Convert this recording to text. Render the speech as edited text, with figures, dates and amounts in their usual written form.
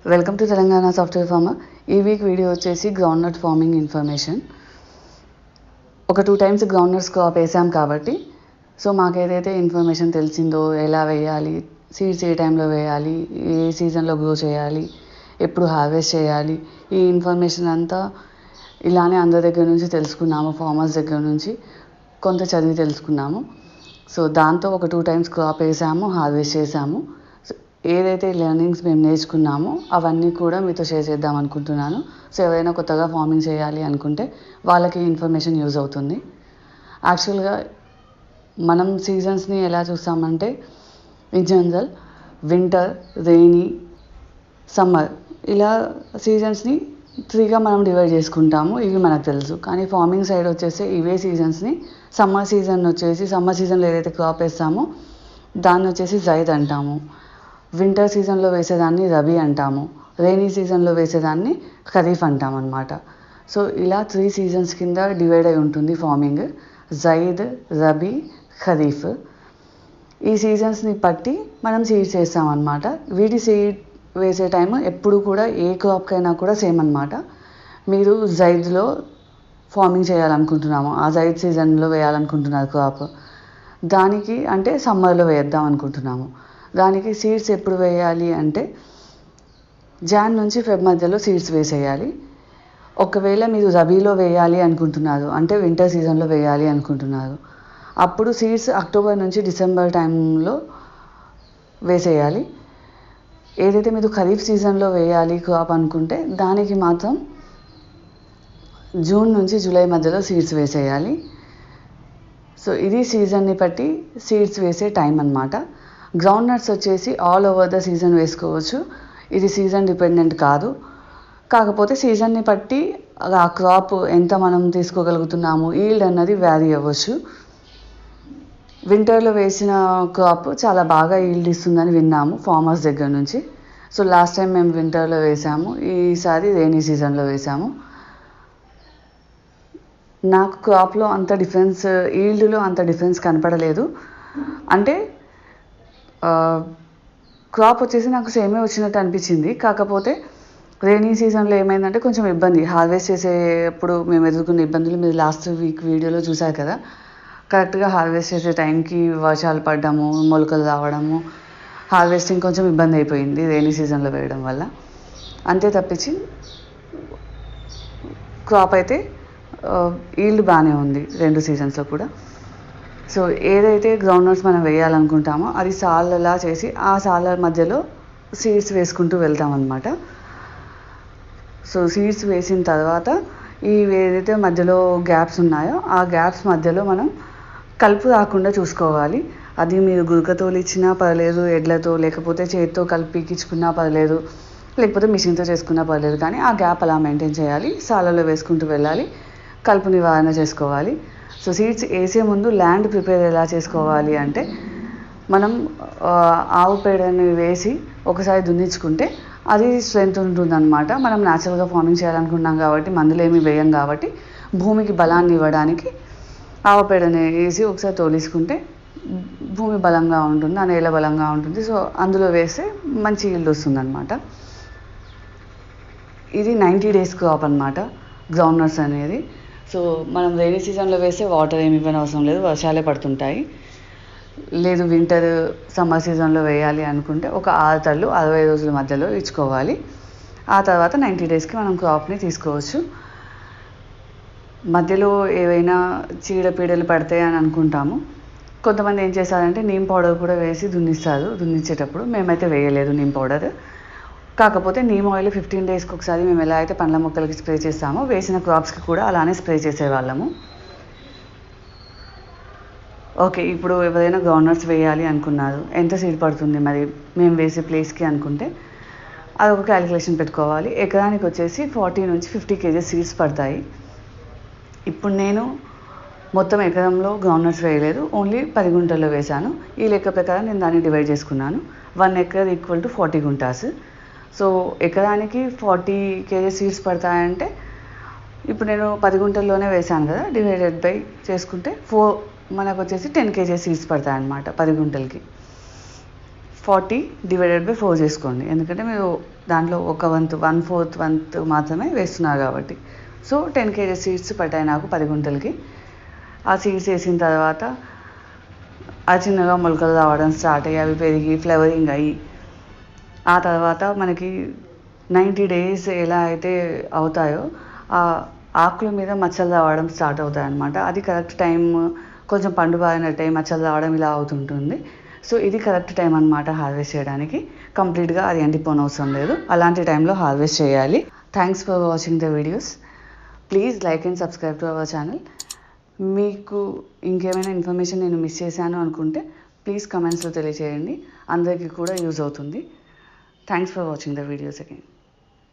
Welcome to Telangana software farmer. ఈ week video వచ్చేసి groundnut farming information. ఒక 2 టైమ్స్ గ్రౌండ్నట్స్ క్రాప్ వేసాం కాబట్టి సో మాకు ఏదైతే ఇన్ఫర్మేషన్ తెలిసిందో, ఎలా వేయాలి, సీడ్స్ ఏ టైంలో వేయాలి, ఏ సీజన్లో గ్రో చేయాలి, ఎప్పుడు హార్వెస్ట్ చేయాలి, ఈ ఇన్ఫర్మేషన్ అంతా ఇలానే అందరి దగ్గర నుంచి తెలుసుకున్నాము. ఫార్మర్స్ దగ్గర నుంచి కొంత చదివి తెలుసుకున్నాము. సో దాంతో ఒక 2 టైమ్స్ క్రాప్ వేసాము, హార్వెస్ట్ చేసాము. ఏదైతే లెర్నింగ్స్ మేము నేర్చుకున్నామో అవన్నీ కూడా మీతో షేర్ చేద్దాం అనుకుంటున్నాను. సో ఎవరైనా కొత్తగా ఫార్మింగ్ చేయాలి అనుకుంటే వాళ్ళకి ఇన్ఫర్మేషన్ యూజ్ అవుతుంది. యాక్చువల్గా మనం సీజన్స్ని ఎలా చూస్తామంటే in general winter, rainy, summer ఇలా సీజన్స్ని 3గా మనం డివైడ్ చేసుకుంటాము. ఇవి మనకు తెలుసు. కానీ ఫార్మింగ్ సైడ్ వచ్చేసి ఇవే సీజన్స్ని సమ్మర్ సీజన్లో ఏదైతే క్రాప్ వేస్తామో దాన్ని వచ్చేసి జైద్ అంటాము. వింటర్ సీజన్లో వేసేదాన్ని రబీ అంటాము. రెయినీ సీజన్లో వేసేదాన్ని ఖరీఫ్ అంటాం అన్నమాట. సో ఇలా 3 సీజన్స్ కింద డివైడ్ అయి ఉంటుంది ఫార్మింగ్. జైద్, రబీ, ఖరీఫ్. ఈ సీజన్స్ని బట్టి మనం సీడ్స్ వేస్తామన్నమాట. వీటి సీడ్ వేసే టైం ఎప్పుడు కూడా ఏ క్రాప్కైనా కూడా సేమ్ అన్నమాట. మీరు జైద్లో ఫార్మింగ్ చేయాలనుకుంటున్నాము, ఆ జైద్ సీజన్లో వేయాలనుకుంటున్నారు క్రాప్, దానికి అంటే సమ్మర్లో వేద్దాం అనుకుంటున్నాము. దానికి సీడ్స్ ఎప్పుడు వేయాలి అంటే జాన్ నుంచి ఫెబ్ మధ్యలో సీడ్స్ వేసేయాలి. ఒకవేళ మీరు రబీలో వేయాలి అనుకుంటున్నారు, అంటే వింటర్ సీజన్లో వేయాలి అనుకుంటున్నారు, అప్పుడు సీడ్స్ అక్టోబర్ నుంచి డిసెంబర్ టైంలో వేసేయాలి. ఏదైతే మీరు ఖరీఫ్ సీజన్లో వేయాలి క్రాప్ అనుకుంటే దానికి మాత్రం జూన్ నుంచి జూలై మధ్యలో సీడ్స్ వేసేయాలి. సో ఇది సీజన్ని బట్టి సీడ్స్ వేసే టైం అన్నమాట. గ్రౌండ్ నట్స్ వచ్చేసి ఆల్ ఓవర్ ద సీజన్ వేసుకోవచ్చు. ఇది సీజన్ డిపెండెంట్ కాదు. కాకపోతే సీజన్ని బట్టి ఆ క్రాప్ ఎంత మనం తీసుకోగలుగుతున్నాము, ఈల్డ్ అన్నది వ్యారీ అవ్వచ్చు. వింటర్లో వేసిన క్రాప్ చాలా బాగా ఈల్డ్ ఇస్తుందని విన్నాము ఫార్మర్స్ దగ్గర నుంచి. సో లాస్ట్ టైం మేము వింటర్లో వేసాము, ఈసారి రెయినీ సీజన్లో వేసాము. నాకు క్రాప్లో అంత డిఫరెన్స్, ఈల్డ్లో అంత డిఫరెన్స్ కనపడలేదు. అంటే క్రాప్ వచ్చేసి నాకు సేమే వచ్చినట్టు అనిపించింది. కాకపోతే రెయినీ సీజన్లో ఏమైందంటే కొంచెం ఇబ్బంది, హార్వెస్ట్ చేసేప్పుడు మేము ఎదుర్కొన్న ఇబ్బందులు మీరు లాస్ట్ వీక్ వీడియోలో చూసారు కదా. కరెక్ట్గా హార్వెస్ట్ చేసే టైంకి వర్షాలు పడ్డము, మొలకలు రావడము, హార్వెస్టింగ్ కొంచెం ఇబ్బంది అయిపోయింది రెయినీ సీజన్లో వేయడం వల్ల. అంతే తప్పించి క్రాప్ అయితే ఈల్డ్ బాగానే ఉంది 2 సీజన్స్లో కూడా. సో ఏదైతే గ్రౌండ్నట్స్ మనం వేయాలనుకుంటామో అది సాళ్ళలా చేసి ఆ సాళ్ళ మధ్యలో సీడ్స్ వేసుకుంటూ వెళ్తాం అన్నమాట. సో సీడ్స్ వేసిన తర్వాత ఈ ఏదైతే మధ్యలో గ్యాప్స్ ఉన్నాయో ఆ గ్యాప్స్ మధ్యలో మనం కలుపు రాకుండా చూసుకోవాలి. అది మీరు గురకతో ఇచ్చినా పర్లేదు, ఎడ్లతో లేకపోతే చేతితో కలిపి పీకించుకున్నా పర్లేదు, లేకపోతే మిషన్తో చేసుకున్నా పర్లేదు, కానీ ఆ గ్యాప్ అలా మెయింటైన్ చేయాలి. సాళ్ళలో వేసుకుంటూ వెళ్ళాలి, కలుపు నివారణ చేసుకోవాలి. సో సీడ్స్ వేసే ముందు ల్యాండ్ ప్రిపేర్ ఎలా చేసుకోవాలి అంటే మనం ఆవు పేడని వేసి ఒకసారి దున్నించుకుంటే అది స్ట్రెంత్ ఉంటుందన్నమాట. మనం న్యాచురల్గా ఫార్మింగ్ చేయాలనుకుంటున్నాం కాబట్టి మందులు ఏమి వేయం కాబట్టి భూమికి బలాన్ని ఇవ్వడానికి ఆవు పేడని వేసి ఒకసారి తోలిసుకుంటే భూమి బలంగా ఉంటుంది, ఆ నేల బలంగా ఉంటుంది. సో అందులో వేస్తే మంచి ఈల్డ్ వస్తుందన్నమాట. ఇది 90 days క్రాప్ అన్నమాట గ్రౌండ్నట్స్ అనేది. సో మనం రెయినీ సీజన్లో వేస్తే వాటర్ ఏమి ఇవ్వని అవసరం లేదు, వర్షాలే పడుతుంటాయి. లేదు వింటర్, సమ్మర్ సీజన్లో వేయాలి అనుకుంటే ఒక 6 తళ్ళు 60 రోజుల మధ్యలో ఇచ్చుకోవాలి. ఆ తర్వాత 90 daysకి మనం క్రాప్ని తీసుకోవచ్చు. మధ్యలో ఏవైనా చీడపీడలు పడతాయి అని అనుకుంటాము. కొంతమంది ఏం చేస్తారంటే నీమ్ పౌడర్ కూడా వేసి దున్నిస్తారు దున్నించేటప్పుడు. మేమైతే వేయలేదు నీమ్ పౌడర్. కాకపోతే నీమ్ ఆయిల్ 15 daysకి ఒకసారి మేము ఎలా అయితే పండ్ల మొక్కలకి స్ప్రే చేస్తామో వేసిన క్రాప్స్కి కూడా అలానే స్ప్రే చేసేవాళ్ళము. ఓకే, ఇప్పుడు ఎవరైనా గ్రౌండ్నట్స్ వేయాలి అనుకున్నారు, ఎంత సీడ్ పడుతుంది మరి మేము వేసే ప్లేస్కి అనుకుంటే అదొక క్యాలిక్యులేషన్ పెట్టుకోవాలి. ఎకరానికి వచ్చేసి 40 నుంచి 50 kg సీడ్స్ పడతాయి. ఇప్పుడు నేను మొత్తం ఎకరంలో గ్రౌండ్నట్స్ వేయలేదు, ఓన్లీ 10 గుంటల్లో వేశాను. ఈ లెక్క ప్రకారం నేను దాన్ని డివైడ్ చేసుకున్నాను. 1 acre = 40 గుంటాస్. సో ఎకరానికి 40 kg సీడ్స్ పడతాయంటే ఇప్పుడు నేను 10 గుంటల్లోనే వేశాను కదా, డివైడెడ్ బై చేసుకుంటే మనకు వచ్చేసి 10 kg సీడ్స్ పడతాయి అన్నమాట 10 గుంటలకి. 40 డివైడెడ్ బై 4 చేసుకోండి, ఎందుకంటే మీరు దాంట్లో ఒక వంతు 1/4 వంతు మాత్రమే వేస్తున్నారు కాబట్టి. సో 10 kg సీడ్స్ పట్టాయి నాకు 10 గుంటలకి. ఆ సీడ్స్ వేసిన తర్వాత అది చిన్నగా మొలకలు రావడం స్టార్ట్ అయ్యి అవి పెరిగి ఫ్లవరింగ్ అయ్యి ఆ తర్వాత మనకి 90 days ఎలా అయితే అవుతాయో ఆ ఆకుల మీద మచ్చలు రావడం స్టార్ట్ అవుతాయి అన్నమాట. అది కరెక్ట్ టైం, కొంచెం పండు బారినట్టు మచ్చలు రావడం ఇలా అవుతుంటుంది. సో ఇది కరెక్ట్ టైం అన్నమాట హార్వెస్ట్ చేయడానికి. కంప్లీట్గా అది ఎండిపోనవసరం లేదు, అలాంటి టైంలో హార్వెస్ట్ చేయాలి. Thanks for watching the videos. Please like and subscribe to our channel. మీకు ఇంకేమైనా ఇన్ఫర్మేషన్ నేను మిస్ చేశాను అనుకుంటే ప్లీజ్ కమెంట్స్లో తెలియజేయండి, అందరికీ కూడా యూజ్ అవుతుంది. Thanks for watching the videos again.